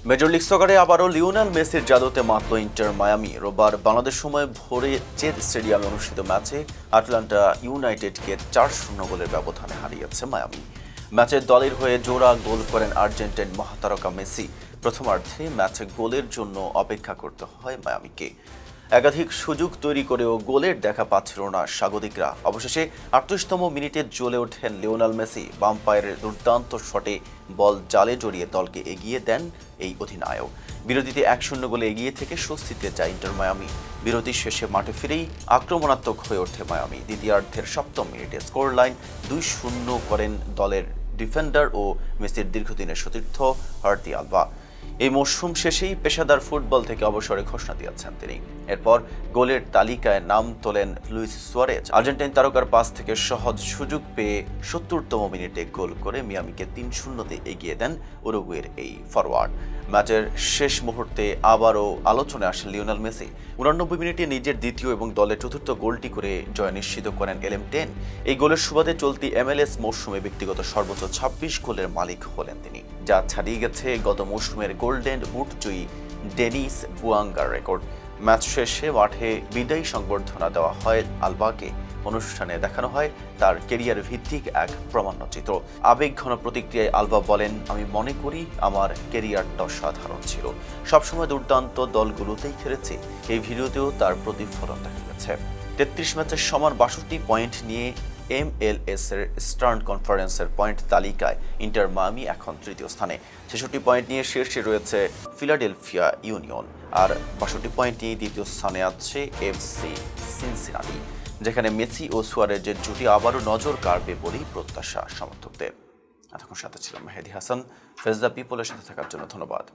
Major league সকারে আবারও Lionel মেসির জাদুতে মাতল inter Miami. রোববার বাংলাদেশ সময় ভোরে চেজ স্টেডিয়ামে অনুষ্ঠিত ম্যাচে আটলান্টা ইউনাইটেডকে 4-0 গোলের ব্যবধানে হারিয়েছে মায়ামি। ম্যাচে দলের হয়ে জোড়া গোল করেন আর্জেন্টাইন মহাতারকা মেসি। প্রথমার্ধে ম্যাচে গোলের জন্য অপেক্ষা করতে হয় মায়ামিকে। একাধিক সুযোগ তৈরি করেও গোলের দেখা পাচ্ছিল না স্বাগতিকরা। অবশেষে 38তম মিনিটে জ্বলে ওঠেন লিওনেল মেসি। বাম পায়ের দুর্দান্ত শটে বল জালে জড়িয়ে দলকে এগিয়ে দেন এই অধিনায়ক। বিরতিতে 1-0 গোলে এগিয়ে থেকে স্বস্তিতে যায় ইন্টার মায়ামি। বিরতির শেষে মাঠে ফিরেই আক্রমণাত্মক হয়ে ওঠে মায়ামি। দ্বিতীয়ার্ধের 7ম মিনিটে স্কোর লাইন 2-0 করেন দলের ডিফেন্ডার ও মেসির দীর্ঘদিনের সতীর্থ হার্তি আলবা। এই মৌসুম শেষেই পেশাদার ফুটবল থেকে অবসরের ঘোষণা দিয়েছেন তিনি। এরপর গোলের তালিকায় নাম তোলেন লুইস সুয়ারেজ। আর্জেন্টাইন তারকার পাস থেকে সহজ সুযোগ পেয়ে 70তম মিনিটে গোল করে মিয়ামিকে 3-0 এগিয়ে দেন উরুগুয়ের এই ফরওয়ার্ড। ম্যাচের শেষ মুহূর্তে আবারও আলোচনায় আসেন লিওনেল মেসি। 89 মিনিটে নিজের দ্বিতীয় এবং দলের চতুর্থ গোলটি করে জয় নিশ্চিত করেন LM10। এই গোলের সুবাদে চলতি MLS মৌসুমে ব্যক্তিগত সর্বোচ্চ 26 গোলের মালিক হলেন তিনি, যা ছাড়িয়ে গেছে গত মৌসুমের গোল্ডেন বুট জয়ী ডেনিস বুয়াঙ্গার রেকর্ড। ম্যাচ শেষে মাঠে বিদায়ী সংবর্ধনা দেওয়া হয় আলবাকে। অনুষ্ঠানে দেখানো হয় তার কেরিয়ার ভিত্তিক এক প্রামাণ্যচিত্র। আবেগঘন প্রতিক্রিয়ায় আলবা বলেন, আমি মনে করি আমার কেরিয়ারটা অসাধারণ ছিল, সবসময় দুর্দান্ত দলগুলোতেই খেলেছি। এই ভিডিওতেও তার প্রতিফলন দেখা গেছে। 33 ম্যাচের সমান 62 পয়েন্ট নিয়ে MLS এর ইস্টার্ন কনফারেন্সের পয়েন্ট তালিকায় ইন্টার মায়ামি এখন তৃতীয় স্থানে। 66 পয়েন্ট নিয়ে শীর্ষে রয়েছে ফিলাডেলফিয়া ইউনিয়ন, আর 62 পয়েন্ট নিয়ে দ্বিতীয় স্থানে আছে FC সিনসিনাটি, যেখানে মেসি ও সুয়ারেজের জুটি আবারও নজর কাড়বে বলেই প্রত্যাশা সমর্থকদের। এতক্ষণ সাথে ছিলাম মেহেদি হাসান। ফেজ দ্য পিপলের সাথে থাকার জন্য ধন্যবাদ।